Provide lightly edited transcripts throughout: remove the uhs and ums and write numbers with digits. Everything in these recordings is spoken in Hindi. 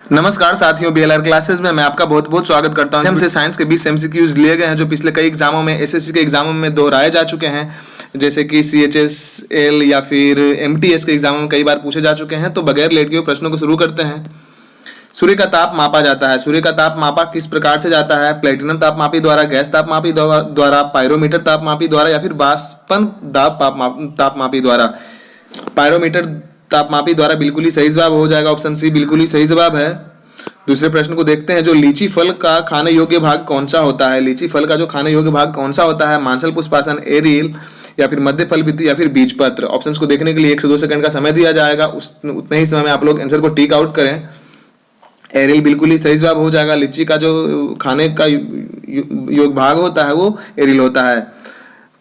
नमस्कार साथियों, बीएलआर क्लासेस में मैं आपका बहुत बहुत स्वागत करता हूं। हमसे साइंस के 20 एमसीक्यूज लिए गए हैं जो पिछले कई एग्जामों में, एसएससी के एग्जामों में दोहराए जा चुके हैं, जैसे कि सीएचएसएल या फिर एमटीएस के एग्जामों में कई बार पूछे जा चुके हैं। तो बगैर लेट किए प्रश्नों को शुरू करते हैं। सूर्य का ताप मापा जाता है। सूर्य का ताप मापा किस प्रकार से जाता है? प्लेटिनम तापमापी द्वारा, गैस तापमापी द्वारा, पायरोमीटर तापमापी द्वारा या फिर वाष्पन तापमापी द्वारा। पायरोमीटर तापमापी द्वारा बिल्कुल ही सही जवाब हो जाएगा, ऑप्शन सी बिल्कुल ही सही जवाब है। दूसरे प्रश्न को देखते हैं। जो लीची फल का खाने योग्य भाग कौन सा होता है? लीची फल का जो खाने योग्य भाग कौन सा होता है? मांसल, पुष्पासन, एरियल या फिर मध्य फल भित्ति या फिर बीज पत्र। ऑप्शंस को देखने के लिए 1 से 2 सेकंड का समय दिया जाएगा, उतने ही समय में आप लोग आंसर को टीक आउट करें। एरियल बिल्कुल ही सही जवाब हो जाएगा। लीची का जो खाने का योग भाग होता है वो एरियल होता है।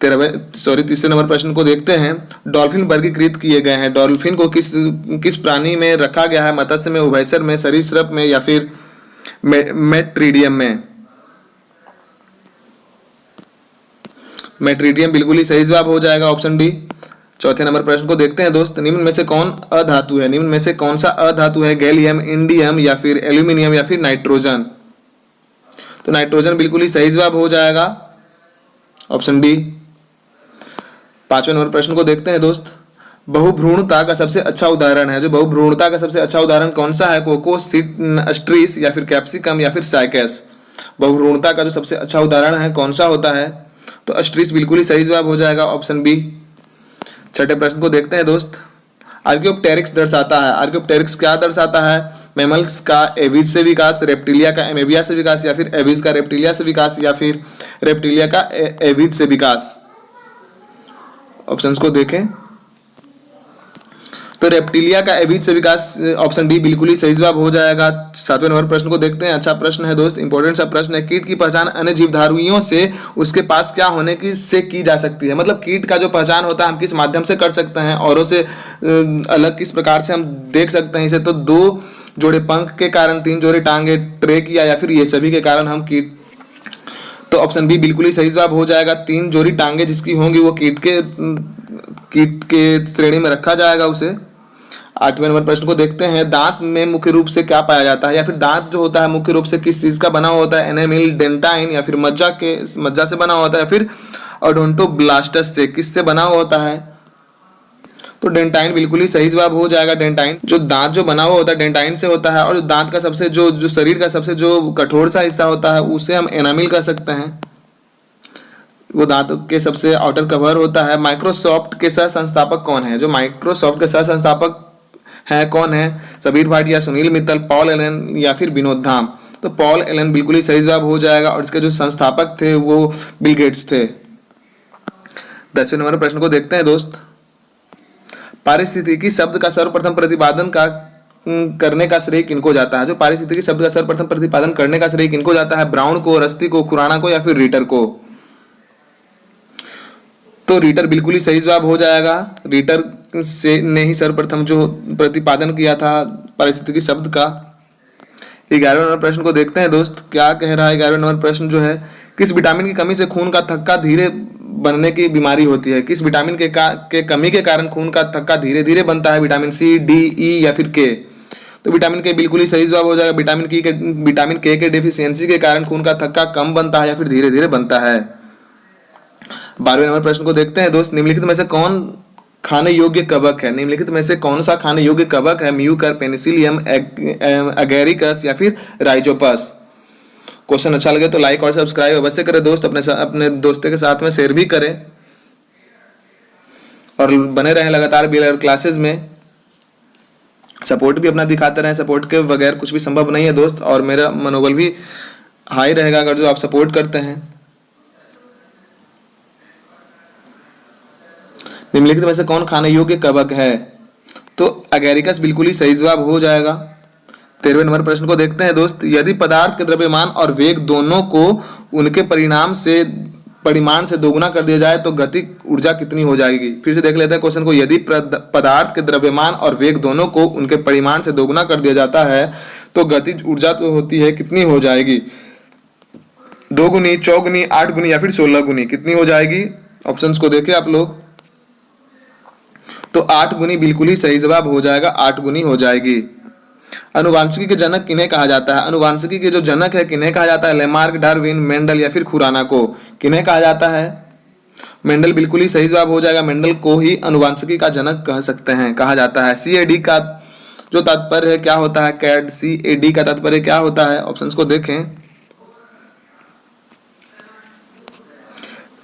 तीसरे नंबर प्रश्न को देखते हैं। डॉल्फिन वर्गीकृत किए गए हैं। डॉल्फिन को किस प्राणी में रखा गया है? मत्स्य में, उभयचर में, सरीसृप में या फिर मेट्रीडियम में। मेट्रीडियम बिल्कुल ही सही जवाब हो जाएगा, ऑप्शन डी। चौथे नंबर प्रश्न को देखते हैं दोस्त। निम्न में से कौन अधातु है? निम्न में से कौन सा अधातु है? गैलियम, इंडियम या फिर एल्यूमिनियम या फिर नाइट्रोजन। तो नाइट्रोजन बिल्कुल ही सही जवाब हो जाएगा, ऑप्शन डी। पांचवें नंबर प्रश्न को देखते हैं दोस्त। बहुभ्रूणता का सबसे अच्छा उदाहरण है। जो बहुभ्रूणता का सबसे अच्छा उदाहरण कौन सा है? कोकोसिस्ट्रीस या फिर कैप्सिकम या फिर साइकस। बहुभ्रूणता का जो सबसे अच्छा उदाहरण है कौन सा होता है? तो अस्ट्रीस बिल्कुल ही सही जवाब हो जाएगा, ऑप्शन बी। छठे प्रश्न को देखते हैं दोस्त। आर्कियोप्टेरिक्स दर्शाता है। आर्कियोप्टेरिक्स क्या दर्शाता है? मैमल्स का एविज से विकास, रेप्टिलिया का एमेबिया से विकास या फिर एविज का रेप्टिलिया से विकास या फिर रेप्टिलिया का एविज से विकास। ऑप्शंस को देखें तो रेप्टिलिया का एविज से विकास, ऑप्शन डी बिल्कुल ही सही जवाब हो जाएगा। सातवें नंबर प्रश्न को देखते हैं। अच्छा प्रश्न है दोस्त, इंपॉर्टेंट सा प्रश्न है। कीट की पहचान अन्य जीवधारुओं से उसके पास क्या होने की से की जा सकती है? मतलब कीट का जो पहचान होता है हम किस माध्यम से कर सकते हैं, औरों से अलग किस प्रकार से हम देख सकते हैं इसे? तो 2 जोड़े पंख के कारण, 3 जोड़े टांगे, ट्रेकिया या फिर ये सभी के कारण हम कीट। तो ऑप्शन बी बिल्कुल ही सही जवाब हो जाएगा। 3 जोड़ी टांगे जिसकी होंगी वो कीट के श्रेणी में रखा जाएगा उसे। 8वें नंबर प्रश्न को देखते हैं। दांत में मुख्य रूप से क्या पाया जाता है? या फिर दांत जो होता है मुख्य रूप से किस चीज का बना हुआ होता है? एनामिल, डेंटाइन या फिर मज्जा से बना हुआ होता है या फिर ओडोंटोब्लास्टस से, किससे बना हुआ होता है? तो डेंटाइन बिल्कुल ही सही जवाब हो जाएगा। डेंटाइन जो दांत जो बना हुआ होता है डेंटाइन से होता है, और जो दांत का सबसे जो शरीर का सबसे जो कठोर सा हिस्सा होता है उसे हम एनामिल कह सकते हैं। वो दांत के सबसे आउटर कवर होता है। माइक्रोसॉफ्ट के सह संस्थापक कौन है? जो माइक्रोसॉफ्ट के सह संस्थापक है कौन है? सबीर भाटिया, सुनील मित्तल, पॉल एलन या फिर विनोद धाम। तो पॉल एलन बिल्कुल ही सही जवाब हो जाएगा, और इसके जो संस्थापक थे वो बिल गेट्स थे। 10वें नंबर प्रश्न को देखते हैं दोस्त। पारिस्थितिकी शब्द का सर्वप्रथम प्रतिपादन करने का श्रेय किनको जाता है? जो पारिस्थितिकी शब्द का सर्वप्रथम प्रतिपादन करने का श्रेय किनको जाता है? ब्राउन को, रस्ती को, खुराना को या फिर रीटर को। तो रीटर बिल्कुल ही सही जवाब हो जाएगा। रीटर से ने ही सर्वप्रथम जो प्रतिपादन किया था पारिस्थितिकी शब्द का। 11वें नंबर प्रश्न को देखते हैं दोस्त। क्या कह रहा है 11वें नंबर प्रश्न जो है? किस विटामिन की कमी से खून का थक्का धीरे बनने की बीमारी होती है? किस विटामिन के कमी के कारण खून का थक्का धीरे धीरे बनता है? विटामिन सी, डी, ई या फिर के। तो विटामिन के बिल्कुल ही सही जवाब हो जाएगा। विटामिन के डेफिशिएंसी के कारण खून का थक्का कम बनता है या फिर धीरे धीरे बनता है। 12वें नंबर प्रश्न को देखते हैं दोस्त। निम्नलिखित में से कौन खाने योग्य कवक है? निम्नलिखित में से कौन सा खाने योग्य कवक है? म्यूकर, पेनिसिलियम, एगेरिकस या फिर राइजोपस। क्वेश्चन अच्छा लगे तो लाइक और सब्सक्राइब अवश्य करें दोस्त। अपने दोस्तों के साथ में शेयर भी करें और बने रहें लगातार बीएलआर क्लासेस में। सपोर्ट भी अपना दिखाते रहें। सपोर्ट के बगैर कुछ भी संभव नहीं है दोस्त, और मेरा मनोबल भी हाई रहेगा अगर जो आप सपोर्ट करते हैं। निम्नलिखित में से कौन खाने योग्य कवक है? तो एगेरिकस बिल्कुल ही सही जवाब हो जाएगा। 13वें नंबर प्रश्न को देखते हैं दोस्त। यदि पदार्थ के द्रव्यमान और वेग दोनों को उनके परिमाण से दोगुना कर दिया जाए तो गतिज ऊर्जा कितनी हो जाएगी? फिर से देख लेते हैं क्वेश्चन को। यदि पदार्थ के द्रव्यमान और वेग दोनों को उनके परिमाण से दोगुना कर दिया जाता है तो गतिज ऊर्जा तो होती है कितनी हो जाएगी? 2 गुनी, 4 गुनी, 8 गुनी या फिर 16 गुनी कितनी हो जाएगी? ऑप्शंस को देखें आप लोग। तो 8 गुनी बिल्कुल ही सही जवाब हो जाएगा, 8 गुनी हो जाएगी। अनुवांशिकी के जनक किन्हें कहा जाता है? अनुवांशिकी के जो जनक है किन्हें कहा जाता है? लेमार्क, डार्विन, मेंडल या फिर खुराना को किन्हें कहा जाता है? मेंडल बिल्कुल ही सही जवाब हो जाएगा। मेंडल को ही अनुवांशिकी का जनक कह सकते हैं, कहा जाता है। CAD का जो तात्पर्य है क्या होता है? कैड, CAD का तात्पर्य क्या होता है? ऑप्शंस को देखें।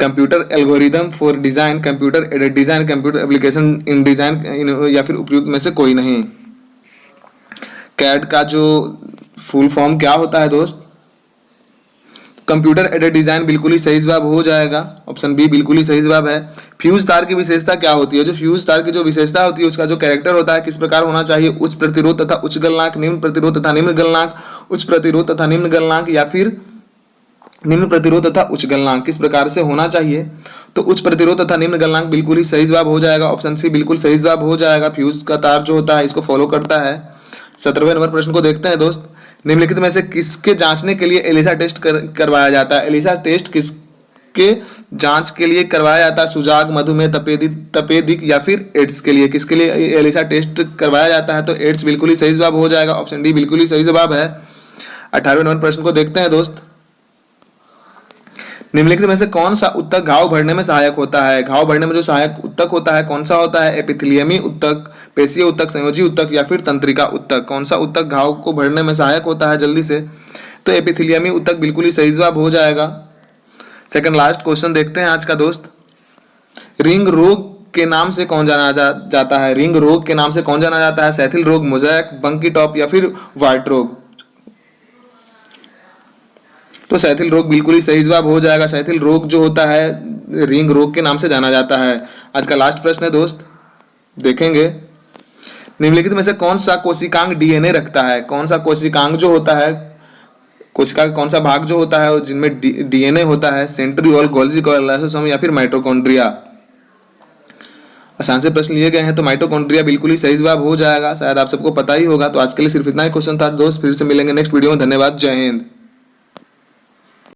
Computer algorithm for design, computer aided design, computer application in design या फिर उपयुक्त में से कोई नहीं। कैड का जो फुल फॉर्म क्या होता है दोस्त? कंप्यूटर एडेड डिजाइन बिल्कुल ही सही जवाब हो जाएगा। ऑप्शन बी बिल्कुल ही सही जवाब है। फ्यूज तार की विशेषता क्या होती है? जो फ्यूज तार की जो विशेषता होती है उसका जो कैरेक्टर होता है किस प्रकार होना चाहिए? उच्च प्रतिरोध तथा उच्च गलनांक, निम्न प्रतिरोध तथा निम्न गलनांक, उच्च प्रतिरोध तथा निम्न गलनांक या फिर निम्न प्रतिरोध तथा उच्च गलनांक, किस प्रकार से होना चाहिए? तो उच्च प्रतिरोध तथा निम्न गलनांक बिल्कुल ही सही जवाब हो जाएगा। ऑप्शन सी बिल्कुल सही जवाब हो जाएगा। फ्यूज का तार जो होता है इसको फॉलो करता है। 17वें नंबर प्रश्न को देखते हैं दोस्त। निम्नलिखित में से किसके जांचने के लिए एलिसा टेस्ट करवाया जाता है? एलिसा टेस्ट किसके जांच के लिए करवाया जाता है? सुजाग, मधुमेह, तपेदिक या फिर एड्स के लिए किसके लिए एलिसा टेस्ट करवाया जाता है? तो एड्स बिल्कुल ही सही जवाब हो जाएगा। ऑप्शन डी बिल्कुल ही सही जवाब है। 18वें नंबर प्रश्न को देखते हैं दोस्त। निम्नलिखित में से कौन सा उत्तक घाव भरने में सहायक होता है? घाव भरने में जो सहायक उत्तक होता है कौन सा होता है? एपिथेलियमी उत्तक, पेशीय उत्तक, संयोजी उत्तक या फिर तंत्रिका उत्तक? कौन सा उत्तक घाव को भरने में सहायक होता है? जल्दी से। तो एपिथेलियमी उत्तक बिल्कुल ही सही जवाब हो जाएगा। सेकंड लास्ट क्वेश्चन देखते हैं आज का दोस्त। रिंग रोग के नाम से कौन जाना जाता है? रिंग रोग के नाम से कौन जाना जाता है? सैथिल रोग, मोज़ेक, बंकी टॉप या फिर व्हाइट रोग? तो सैथिल रोग बिल्कुल ही सही जवाब हो जाएगा। सैथिल रोग जो होता है रिंग रोग के नाम से जाना जाता है। आज का लास्ट प्रश्न है दोस्त, देखेंगे। निम्नलिखित में से कौन सा कोशिकांग DNA रखता है? कौन सा कोशिकांग जो होता है, कोशिका का कौन सा भाग जो होता है जिनमें DNA होता है? सेंट्रियोल, गोल्गी कॉइल, लाइसोसोम या फिर माइटोकॉन्ड्रिया? आसान से प्रश्न लिए गए हैं तो माइटोकॉन्ड्रिया बिल्कुल ही सही जवाब हो जाएगा। शायद आप सबको पता ही होगा। तो आज के लिए सिर्फ इतना ही क्वेश्चन था दोस्त। फिर से मिलेंगे नेक्स्ट वीडियो में। धन्यवाद, जय हिंद।